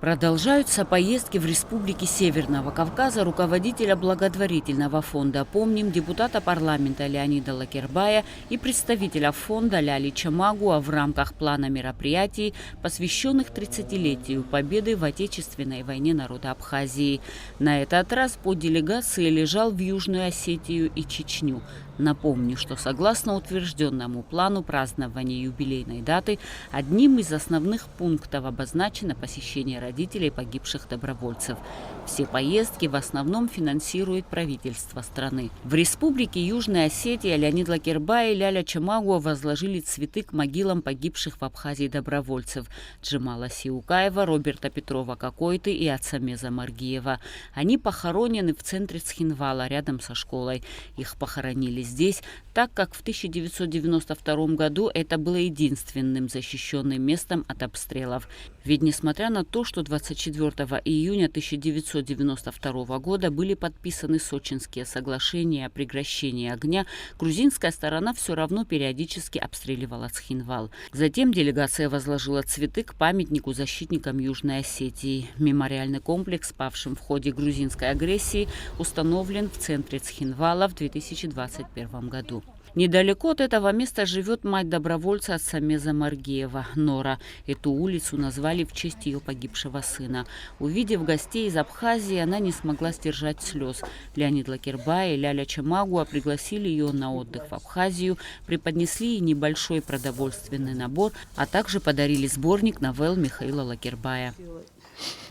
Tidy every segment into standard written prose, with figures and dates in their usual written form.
Продолжаются поездки в республики Северного Кавказа руководителя благотворительного фонда «Помним», депутата парламента Леонида Лакербая и представителя фонда Ляли Чамагуа в рамках плана мероприятий, посвященных 30-летию победы в Отечественной войне народа Абхазии. На этот раз по делегации лежал в Южную Осетию и Чечню. Напомню, что согласно утвержденному плану празднования юбилейной даты, одним из основных пунктов обозначено посещение родителей погибших добровольцев. Все поездки в основном финансирует правительство страны. В республике Южная Осетия Леонид Лакербай и Ляля Чамагуа возложили цветы к могилам погибших в Абхазии добровольцев Джемала Сиукаева, Роберта Петрова-Кокойты и Ацамеза Маргиева. Они похоронены в центре Цхинвала, рядом со школой. Их похоронили здесь, так как в 1992 году это было единственным защищенным местом от обстрелов. Ведь несмотря на то, что 24 июня 1992 года были подписаны Сочинские соглашения о прекращении огня, грузинская сторона все равно периодически обстреливала Цхинвал. Затем делегация возложила цветы к памятнику защитникам Южной Осетии. Мемориальный комплекс павшим в ходе грузинской агрессии установлен в центре Цхинвала в 2021 году. Недалеко от этого места живет мать добровольца Ацамеза Маргиева, Нора. Эту улицу назвали в честь ее погибшего сына. Увидев гостей из Абхазии, она не смогла сдержать слез. Леонид Лакербай и Ляля Чамагуа пригласили ее на отдых в Абхазию, преподнесли ей небольшой продовольственный набор, а также подарили сборник новелл Михаила Лакербая.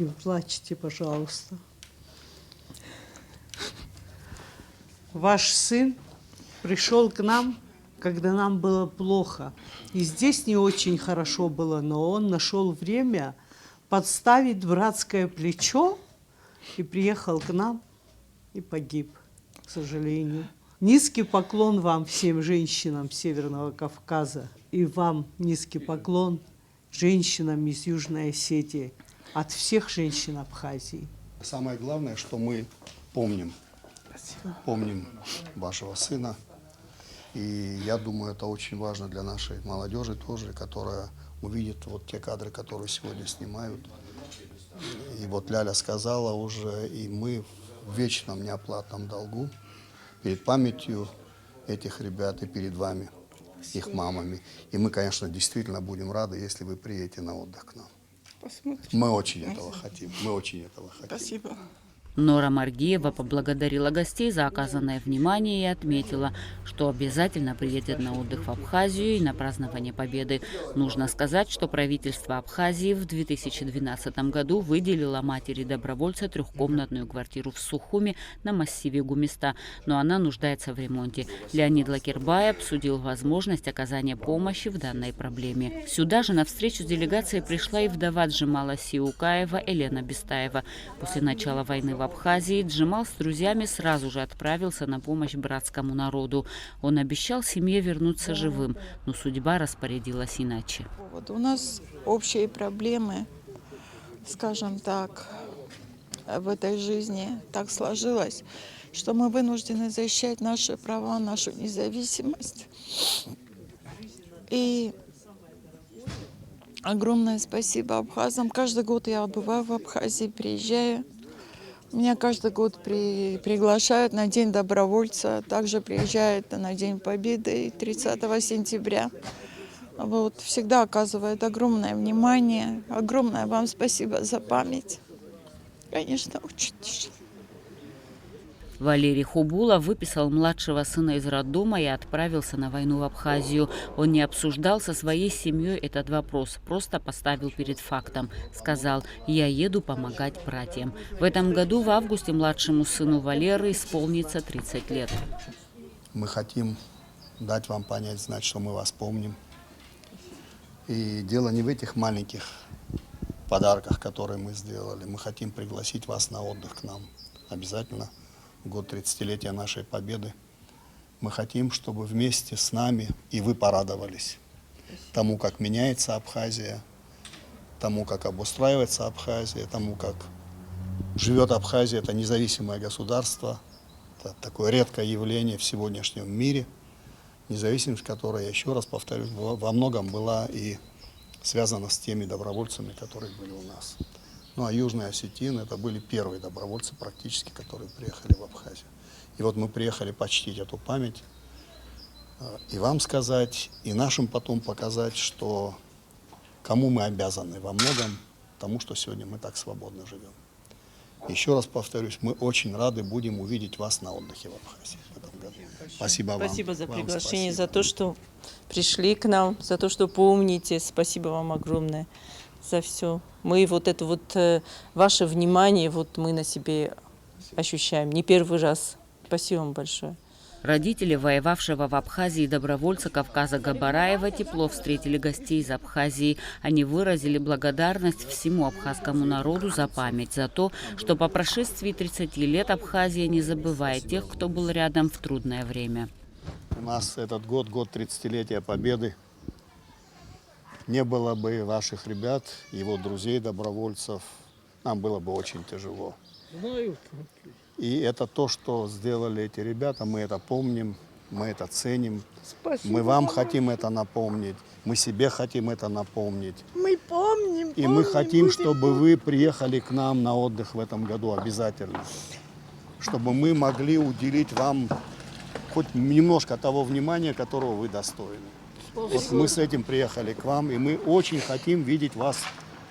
Не плачьте, пожалуйста. Ваш сын пришел к нам, когда нам было плохо. И здесь не очень хорошо было, но он нашел время подставить братское плечо и приехал к нам и погиб, к сожалению. Низкий поклон вам, всем женщинам Северного Кавказа, и вам низкий поклон женщинам из Южной Осетии, от всех женщин Абхазии. Самое главное, что мы помним. Помним вашего сына. И я думаю, это очень важно для нашей молодежи тоже, которая увидит вот те кадры, которые сегодня снимают. И вот Ляля сказала уже, и мы в вечном неоплатном долгу перед памятью этих ребят и перед вами, их мамами. И мы, конечно, действительно будем рады, если вы приедете на отдых к нам. Посмотрим. Мы очень этого хотим. Мы очень этого хотим. Спасибо. Нора Маргиева поблагодарила гостей за оказанное внимание и отметила, что обязательно приедет на отдых в Абхазию и на празднование Победы. Нужно сказать, что правительство Абхазии в 2012 году выделило матери добровольца трехкомнатную квартиру в Сухуми на массиве Гумиста, но она нуждается в ремонте. Леонид Лакербай обсудил возможность оказания помощи в данной проблеме. Сюда же на встречу с делегацией пришла и вдова Джемала Сиукаева Елена Бестаева. После начала войны в Абхазии Джемал с друзьями сразу же отправился на помощь братскому народу. Он обещал семье вернуться живым, но судьба распорядилась иначе. У нас общие проблемы, скажем так, в этой жизни так сложилось, что мы вынуждены защищать наши права, нашу независимость. И огромное спасибо абхазам. Каждый год я бываю в Абхазии, приезжаю. Меня каждый год приглашают на День добровольца, также приезжают на День Победы 30 сентября. Вот, всегда оказывают огромное внимание. Огромное вам спасибо за память. Конечно, очень тяжело. Валерий Хубулов выписал младшего сына из роддома и отправился на войну в Абхазию. Он не обсуждал со своей семьей этот вопрос, просто поставил перед фактом. Сказал: «Я еду помогать братьям». В этом году в августе младшему сыну Валеры исполнится 30 лет. Мы хотим дать вам понять, знать, что мы вас помним. И дело не в этих маленьких подарках, которые мы сделали. Мы хотим пригласить вас на отдых к нам. Обязательно. В год 30-летия нашей победы. Мы хотим, чтобы вместе с нами и вы порадовались тому, как меняется Абхазия, тому, как обустраивается Абхазия, тому, как живет Абхазия. Это независимое государство. Это такое редкое явление в сегодняшнем мире. Независимость, которая, я еще раз повторюсь, во многом была и связана с теми добровольцами, которые были у нас. Ну а южные осетины это были первые добровольцы практически, которые приехали в Абхазию. И вот мы приехали почтить эту память, и вам сказать, и нашим потом показать, что кому мы обязаны во многом тому, что сегодня мы так свободно живем. Еще раз повторюсь, мы очень рады будем увидеть вас на отдыхе в Абхазии в этом году. Спасибо вам. Спасибо за Вам приглашение, спасибо. за то, что пришли к нам, за то, что помните. Спасибо вам огромное за все. Мы вот это вот ваше внимание, вот мы на себе ощущаем. Не первый раз. Спасибо вам большое. Родители воевавшего в Абхазии добровольца Кавказа Габараева тепло встретили гостей из Абхазии. Они выразили благодарность всему абхазскому народу за память, за то, что по прошествии 30 лет Абхазия не забывает тех, кто был рядом в трудное время. У нас этот год 30-летия Победы. Не было бы ваших ребят, его друзей, добровольцев, нам было бы очень тяжело. И это то, что сделали эти ребята, мы это помним, мы это ценим. Спасибо. Мы вам хотим это напомнить, мы себе хотим это напомнить. Мы помним. И мы хотим, чтобы вы приехали к нам на отдых в этом году обязательно. Чтобы мы могли уделить вам хоть немножко того внимания, которого вы достойны. Вот мы с этим приехали к вам, и мы очень хотим видеть вас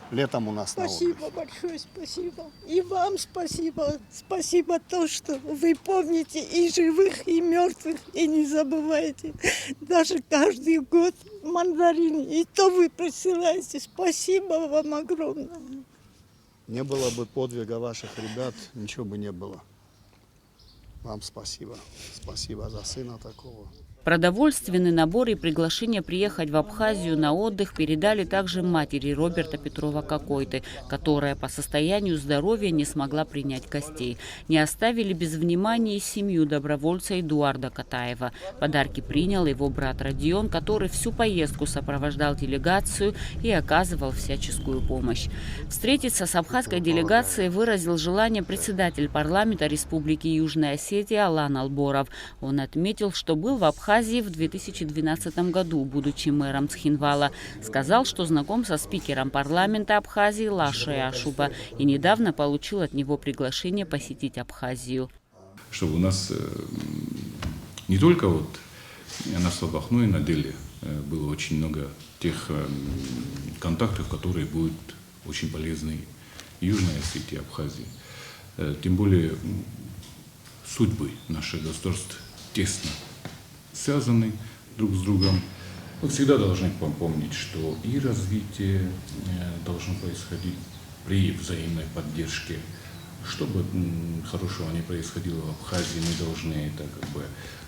летом у нас на отдыхе. Спасибо большое, спасибо. И вам спасибо. Спасибо то, что вы помните и живых, и мертвых, и не забываете. Даже каждый год мандарины. И то вы присылаете. Спасибо вам огромное. Не было бы подвига ваших ребят, ничего бы не было. Вам спасибо. Спасибо за сына такого. Продовольственный набор и приглашение приехать в Абхазию на отдых передали также матери Роберта Петрова Кокойты, которая по состоянию здоровья не смогла принять гостей. Не оставили без внимания и семью добровольца Эдуарда Катаева. Подарки принял его брат Родион, который всю поездку сопровождал делегацию и оказывал всяческую помощь. Встретиться с абхазской делегацией выразил желание председатель парламента Республики Южная Осетия Алан Алборов. Он отметил, что был в Абхазии в 2012 году, будучи мэром Цхинвала. Сказал, что знаком со спикером парламента Абхазии Лашей Ашуба и недавно получил от него приглашение посетить Абхазию. Чтобы у нас не только вот на словах, но и на деле было очень много тех контактов, которые будут очень полезны Южной Осетии и Абхазии. Тем более судьбы наших государств тесно связаны друг с другом. Мы всегда должны помнить, что и развитие должно происходить при взаимной поддержке. Что бы хорошего не происходило в Абхазии, мы должны это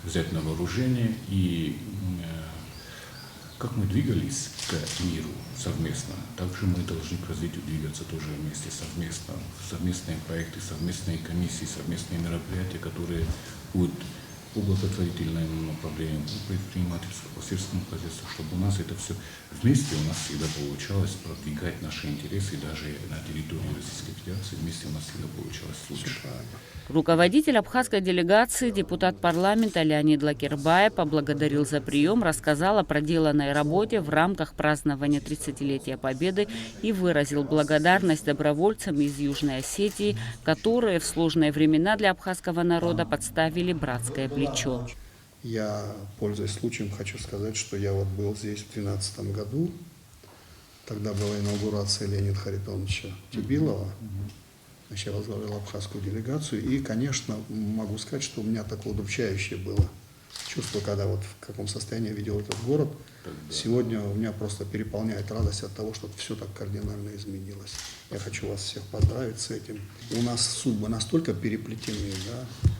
взять на вооружение. И как мы двигались к миру совместно, также мы должны к развитию двигаться тоже вместе совместно. Совместные проекты, совместные комиссии, совместные мероприятия, которые будут по благотворительному направлению, по предпринимательству, по сельскому хозяйству, чтобы у нас это все вместе у нас всегда получалось продвигать наши интересы, даже на территории Российской Федерации вместе у нас всегда получалось лучше. Руководитель абхазской делегации, депутат парламента Леонид Лакербаев поблагодарил за прием, рассказал о проделанной работе в рамках празднования 30-летия Победы и выразил благодарность добровольцам из Южной Осетии, которые в сложные времена для абхазского народа подставили братское плечо. Я, пользуясь случаем, хочу сказать, что я вот был здесь в 2012 году. Тогда была инаугурация Леонида Харитоновича Тюбилова. Я возглавлял абхазскую делегацию. И, конечно, могу сказать, что у меня такое удручающее было чувство, когда вот в каком состоянии видел этот город. Сегодня у меня просто переполняет радость от того, что все так кардинально изменилось. Я хочу вас всех поздравить с этим. У нас судьбы настолько переплетены, да,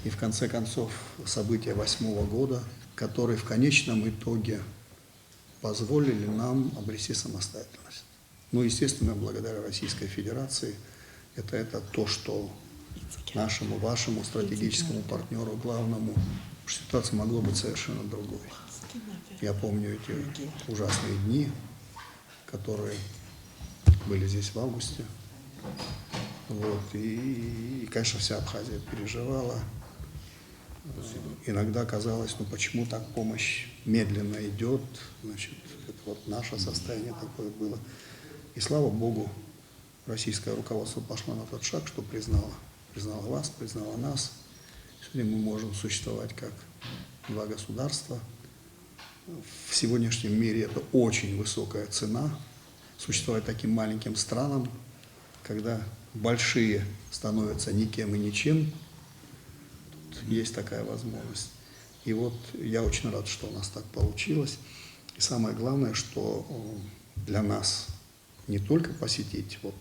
и в конце концов события 2008 года, которые в конечном итоге позволили нам обрести самостоятельность. Ну, естественно, благодаря Российской Федерации. Это то, что нашему, вашему стратегическому партнеру, главному, ситуация могла быть совершенно другой. Я помню эти ужасные дни, которые были здесь в августе. Вот. И, конечно, вся Абхазия переживала. Иногда казалось, ну почему так помощь медленно идет, значит, это вот наше состояние такое было. И слава Богу, российское руководство пошло на тот шаг, что признало вас, признало нас. Сегодня мы можем существовать как два государства. В сегодняшнем мире это очень высокая цена. Существовать таким маленьким странам, когда большие становятся никем и ничем, тут есть такая возможность. И вот я очень рад, что у нас так получилось. И самое главное, что для нас не только посетить вот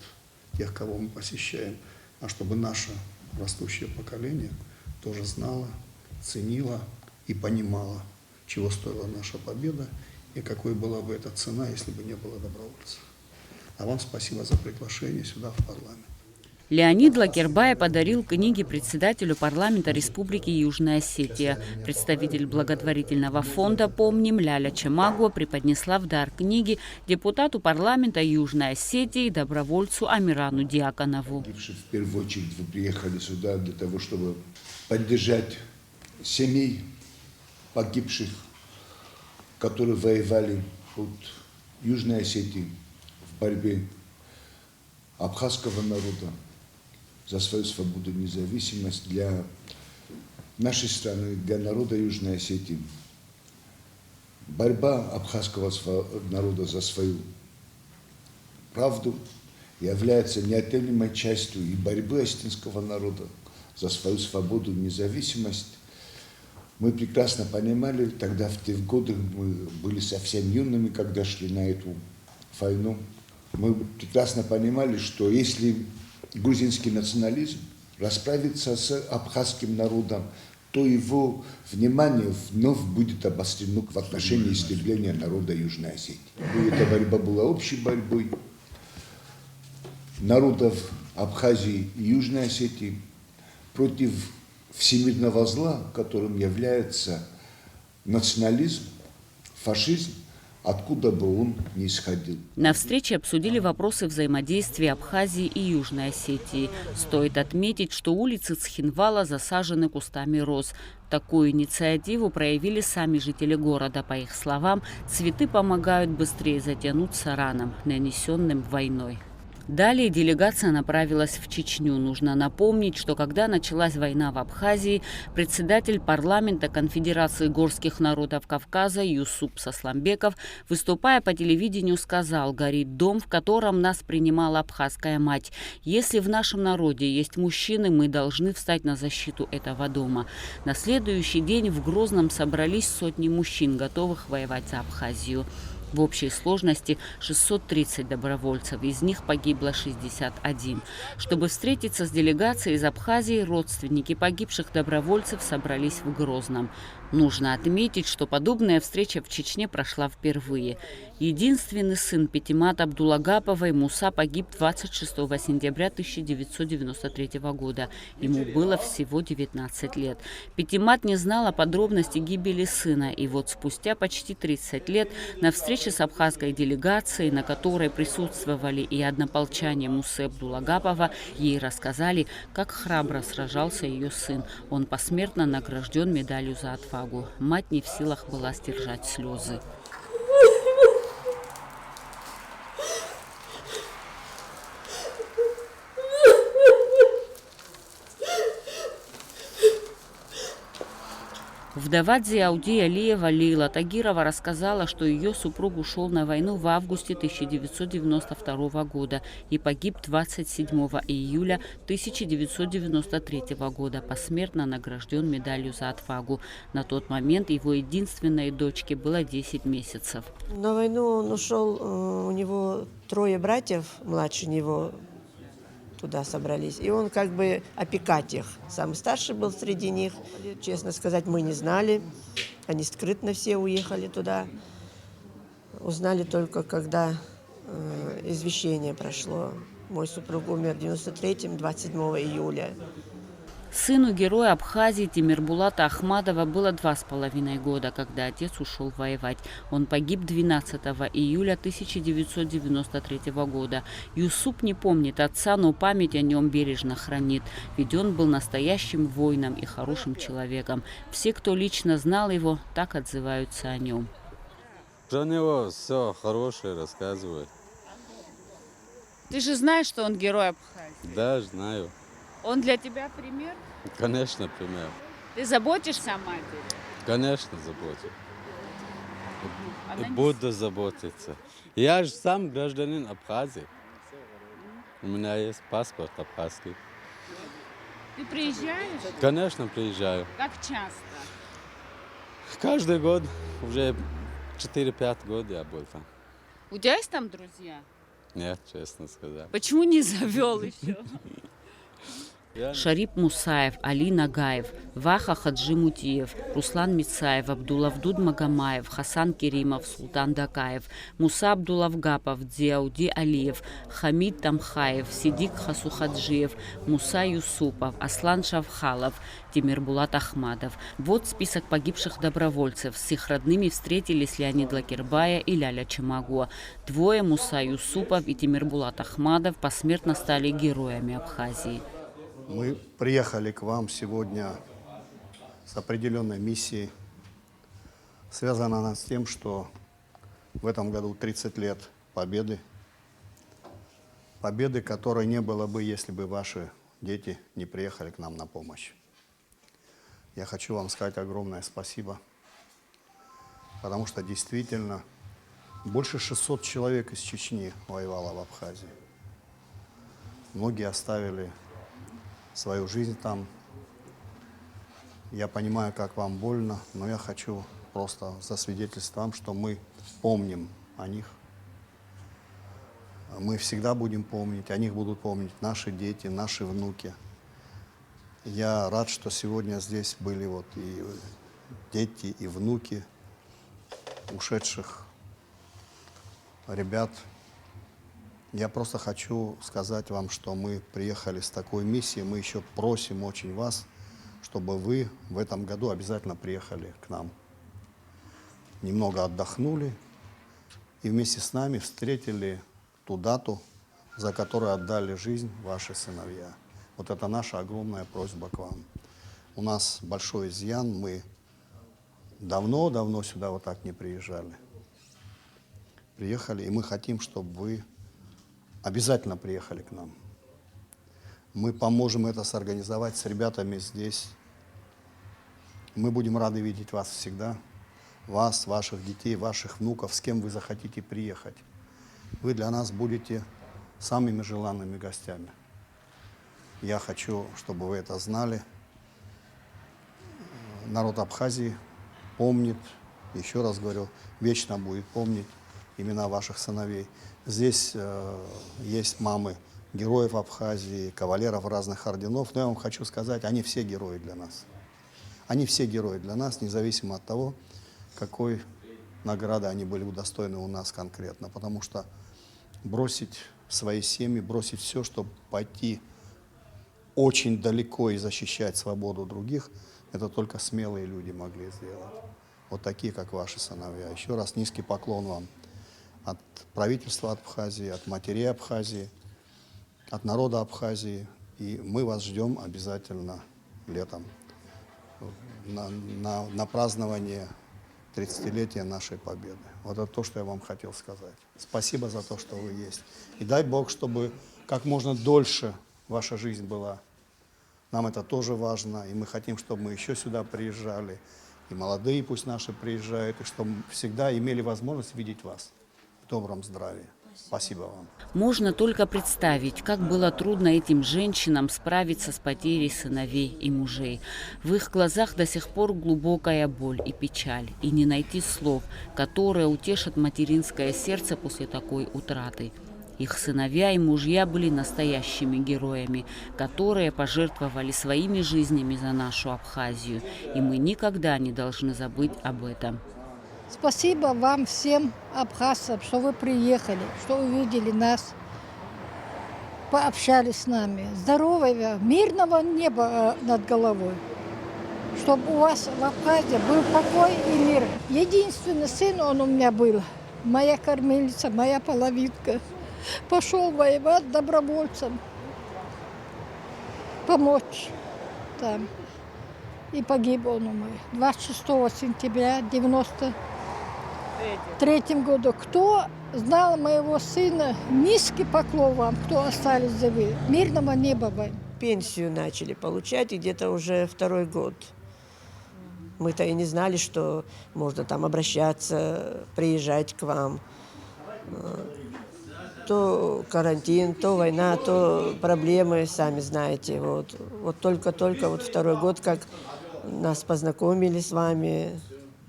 тех, кого мы посещаем, а чтобы наше растущее поколение тоже знало, ценило и понимало, чего стоила наша победа и какой была бы эта цена, если бы не было добровольцев. А вам спасибо за приглашение сюда, в парламент. Леонид Лакербай подарил книги председателю парламента Республики Южная Осетия. Представитель благотворительного фонда «Помним» Ляля Чамагуа преподнесла в дар книги депутату парламента Южной Осетии добровольцу Амирану Диаконову. В первую очередь вы приехали сюда для того, чтобы поддержать семей погибших, которые воевали под Южной Осетией в борьбе абхазского народа за свою свободу и независимость, для нашей страны, для народа Южной Осетии. Борьба абхазского народа за свою правду является неотъемлемой частью и борьбы осетинского народа за свою свободу и независимость. Мы прекрасно понимали, тогда в те годы мы были совсем юными, когда шли на эту войну. Мы прекрасно понимали, что если грузинский национализм расправится с абхазским народом, то его внимание вновь будет обострено в отношении истребления народа Южной Осетии. И эта борьба была общей борьбой народов Абхазии и Южной Осетии против всемирного зла, которым является национализм, фашизм, откуда бы он ни исходил. На встрече обсудили вопросы взаимодействия Абхазии и Южной Осетии. Стоит отметить, что улицы Цхинвала засажены кустами роз. Такую инициативу проявили сами жители города. По их словам, цветы помогают быстрее затянуться ранам, нанесенным войной. Далее делегация направилась в Чечню. Нужно напомнить, что когда началась война в Абхазии, председатель парламента Конфедерации горских народов Кавказа Юсуп Сасламбеков, выступая по телевидению, сказал: «Горит дом, в котором нас принимала абхазская мать. Если в нашем народе есть мужчины, мы должны встать на защиту этого дома». На следующий день в Грозном собрались сотни мужчин, готовых воевать за Абхазию. В общей сложности 630 добровольцев, из них погибло 61. Чтобы встретиться с делегацией из Абхазии, родственники погибших добровольцев собрались в Грозном. Нужно отметить, что подобная встреча в Чечне прошла впервые. Единственный сын Петимат Абдулагаповой Муса погиб 26 сентября 1993 года. Ему было всего 19 лет. Петимат не знала подробностей гибели сына. И вот спустя почти 30 лет на встрече с абхазской делегацией, на которой присутствовали и однополчане Мусы Абдулагапова, ей рассказали, как храбро сражался ее сын. Он посмертно награжден медалью за отвагу. Мать не в силах была сдержать слезы. Вдова Дзиауди Алиева Лейла Тагирова рассказала, что ее супруг ушел на войну в августе 1992 года и погиб 27 июля 1993 года, посмертно награжден медалью за отвагу. На тот момент его единственной дочке было 10 месяцев. На войну он ушел, у него 3 братьев младше него туда собрались, и он как бы опекать их. Самый старший был среди них. Честно сказать, мы не знали. Они скрытно все уехали туда. Узнали только, когда извещение прошло. Мой супруг умер в 93-м, 27 июля. Сыну героя Абхазии Тимирбулата Ахмадова было 2,5 года, когда отец ушел воевать. Он погиб 12 июля 1993 года. Юсуп не помнит отца, но память о нем бережно хранит. Ведь он был настоящим воином и хорошим человеком. Все, кто лично знал его, так отзываются о нем. Про него все хорошее рассказывают. Ты же знаешь, что он герой Абхазии. Да, знаю. Он для тебя пример? Конечно, пример. Ты заботишься о матери? Конечно, заботюсь. И Она не буду заботиться. Я же сам гражданин Абхазии. У меня есть паспорт абхазский. Ты приезжаешь? Конечно, приезжаю. Как часто? Каждый год, уже 4-5 год я был там. У тебя есть там друзья? Нет, честно сказать. Почему не завел еще? Я Шарип Мусаев, Али Нагаев, Ваха Хаджи Мутиев, Руслан Мицаев, Абдулавдуд Магомаев, Хасан Керимов, Султан Дакаев, Муса Абдулавгапов, Дзиауди Алиев, Хамид Тамхаев, Сидик Хасухаджиев, Муса Юсупов, Аслан Шавхалов, Тимирбулат Ахмадов. Вот список погибших добровольцев. С их родными встретились Леонид Лакербая и Ляля Чамагуа. Двое, Муса Юсупов и Тимирбулат Ахмадов, посмертно стали героями Абхазии. Мы приехали к вам сегодня с определенной миссией. Связана она с тем, что в этом году 30 лет Победы. Победы, которой не было бы, если бы ваши дети не приехали к нам на помощь. Я хочу вам сказать огромное спасибо, потому что действительно больше 600 человек из Чечни воевало в Абхазии. Многие оставили свою жизнь там. Я понимаю, как вам больно, но я хочу просто засвидетельствовать вам, что мы помним о них. Мы всегда будем помнить, о них будут помнить наши дети, наши внуки. Я рад, что сегодня здесь были вот и дети, и внуки ушедших ребят. Я просто хочу сказать вам, что мы приехали с такой миссией, мы еще просим очень вас, чтобы вы в этом году обязательно приехали к нам. Немного отдохнули и вместе с нами встретили ту дату, за которую отдали жизнь ваши сыновья. Вот это наша огромная просьба к вам. У нас большой изъян, мы давно-давно сюда вот так не приезжали. Приехали, и мы хотим, чтобы вы обязательно приехали к нам. Мы поможем это сорганизовать с ребятами здесь. Мы будем рады видеть вас всегда. Вас, ваших детей, ваших внуков, с кем вы захотите приехать. Вы для нас будете самыми желанными гостями. Я хочу, чтобы вы это знали. Народ Абхазии помнит, еще раз говорю, вечно будет помнить имена ваших сыновей. Здесь есть мамы героев Абхазии, кавалеров разных орденов, но я вам хочу сказать, они все герои для нас. Они все герои для нас, независимо от того, какой награды они были удостоены у нас конкретно. Потому что бросить свои семьи, бросить все, чтобы пойти очень далеко и защищать свободу других, это только смелые люди могли сделать. Вот такие, как ваши сыновья. Еще раз низкий поклон вам от правительства Абхазии, от матерей Абхазии, от народа Абхазии. И мы вас ждем обязательно летом на празднование 30-летия нашей победы. Вот это то, что я вам хотел сказать. Спасибо за то, что вы есть. И дай Бог, чтобы как можно дольше ваша жизнь была. Нам это тоже важно, и мы хотим, чтобы мы еще сюда приезжали. И молодые пусть наши приезжают, и чтобы всегда имели возможность видеть вас в добром здравии. Спасибо вам. Можно только представить, как было трудно этим женщинам справиться с потерей сыновей и мужей. В их глазах до сих пор глубокая боль и печаль, и не найти слов, которые утешат материнское сердце после такой утраты. Их сыновья и мужья были настоящими героями, которые пожертвовали своими жизнями за нашу Абхазию, и мы никогда не должны забыть об этом. Спасибо вам всем, абхазцам, что вы приехали, что увидели нас, пообщались с нами. Здорового, мирного неба над головой. Чтобы у вас в Абхазии был покой и мир. Единственный сын он у меня был, моя кормилица, моя половинка. Пошел воевать добровольцем, помочь там. И погиб он у меня 26 сентября 1991 В третьем году. Кто знал моего сына, низкий поклон вам, кто остались живы. Мирного неба вам. Пенсию начали получать, и где-то уже второй год. Мы-то и не знали, что можно там обращаться, приезжать к вам. То карантин, то война, то проблемы, сами знаете. Вот только-только вот второй год, как нас познакомили с вами,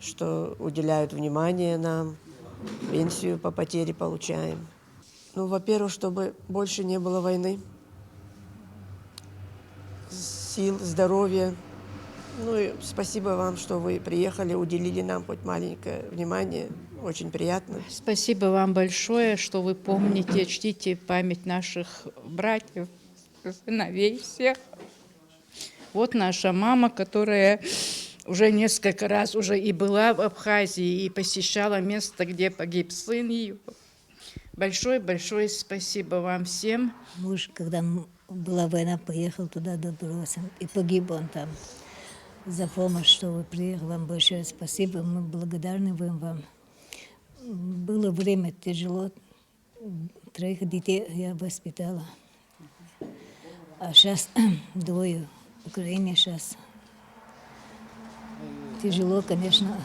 что уделяют внимание нам, пенсию по потере получаем. Ну, во-первых, чтобы больше не было войны, сил, здоровья. Ну и спасибо вам, что вы приехали, уделили нам хоть маленькое внимание. Очень приятно. Спасибо вам большое, что вы помните, чтите память наших братьев, сыновей всех. Вот наша мама, которая уже несколько раз уже и была в Абхазии, и посещала место, где погиб сын ее. Большое-большое спасибо вам всем. Муж, когда была война, поехал туда добровольцем, и погиб он там. За помощь, что вы приехали, вам большое спасибо, мы благодарны вам. Было время тяжело, 3 детей я воспитала, а сейчас 2 в Украине сейчас. Тяжело, конечно,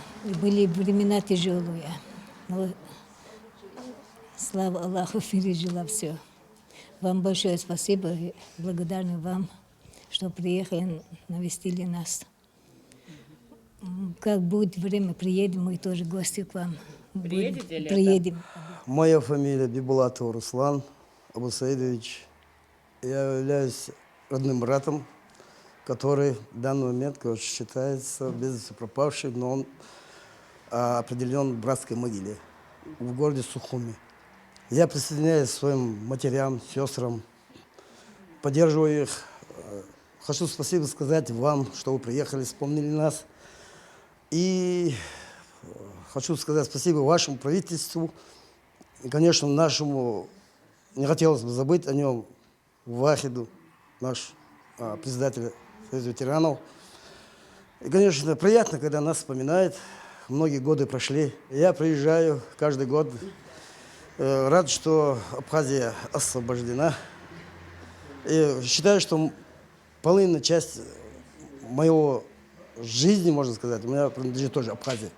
были времена тяжелые, но слава Аллаху, пережила все. Вам большое спасибо, и благодарны вам, что приехали, навестили нас. Как будет время, приедем, мы тоже гости к вам. Приедете ли? Приедем. Моя фамилия Бибулатов Руслан Абусаидович. Я являюсь родным братом, который в данный момент считается без вести пропавшим, но он определен в братской могиле в городе Сухуми. Я присоединяюсь к своим матерям, сестрам, поддерживаю их. Хочу спасибо сказать вам, что вы приехали, вспомнили нас. И хочу сказать спасибо вашему правительству. И, конечно, нашему, не хотелось бы забыть о нем, Вахиду, наш председатель Союза ветеранов. И, конечно, приятно, когда нас вспоминают. Многие годы прошли. Я приезжаю каждый год. Рад, что Абхазия освобождена. И считаю, что половина часть моего жизни, можно сказать, у меня принадлежит тоже Абхазии.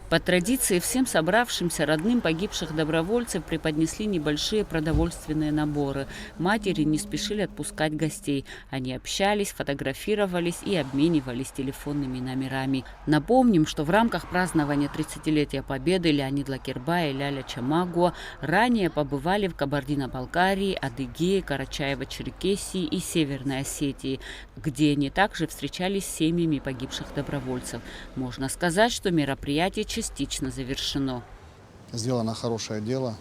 По традиции всем собравшимся родным погибших добровольцев преподнесли небольшие продовольственные наборы. Матери не спешили отпускать гостей. Они общались, фотографировались и обменивались телефонными номерами. Напомним, что в рамках празднования 30-летия Победы Леонид Лакербай и Ляля Чамагуа ранее побывали в Кабардино-Балкарии, Адыгее, Карачаево-Черкесии и Северной Осетии, где они также встречались с семьями погибших добровольцев. Можно сказать, что мероприятие частично завершено. Сделано хорошее дело.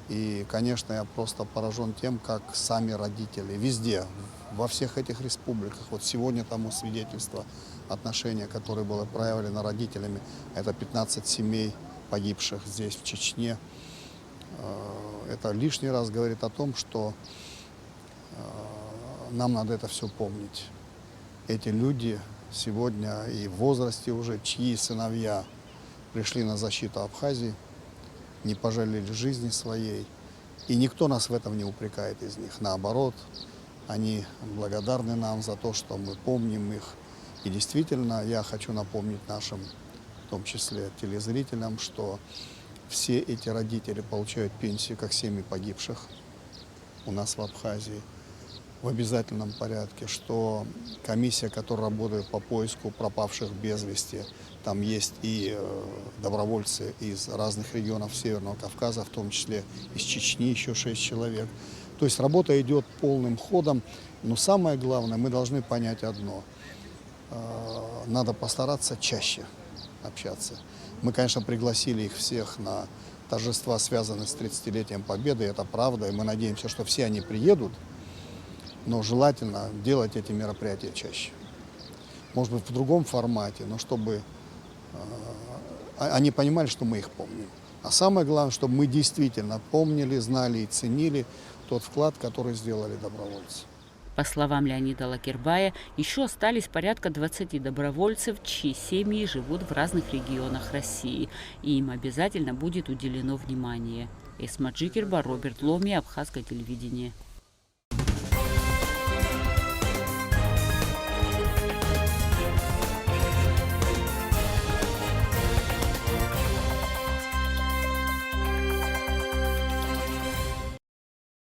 И, конечно, я просто поражен тем, как сами родители везде, во всех этих республиках, вот сегодня тому свидетельство отношения, которое было проявлено родителями, это 15 семей погибших здесь, в Чечне. Это лишний раз говорит о том, что нам надо это все помнить. Эти люди сегодня и в возрасте уже, чьи сыновья пришли на защиту Абхазии, не пожалели жизни своей. И никто нас в этом не упрекает из них. Наоборот, они благодарны нам за то, что мы помним их. И действительно, я хочу напомнить нашим, в том числе телезрителям, что все эти родители получают пенсию, как семьи погибших у нас в Абхазии, в обязательном порядке, что комиссия, которая работает по поиску пропавших без вести, там есть и добровольцы из разных регионов Северного Кавказа, в том числе из Чечни еще 6 человек. То есть работа идет полным ходом, но самое главное, мы должны понять одно. Надо постараться чаще общаться. Мы, конечно, пригласили их всех на торжества, связанные с 30-летием Победы, это правда, и мы надеемся, что все они приедут. Но желательно делать эти мероприятия чаще. Может быть, в другом формате, но чтобы они понимали, что мы их помним. А самое главное, чтобы мы действительно помнили, знали и ценили тот вклад, который сделали добровольцы. По словам Леонида Лакербая, еще остались порядка 20 добровольцев, чьи семьи живут в разных регионах России, и им обязательно будет уделено внимание. Эсма Джикерба, Роберт Ломи, Абхазское телевидение.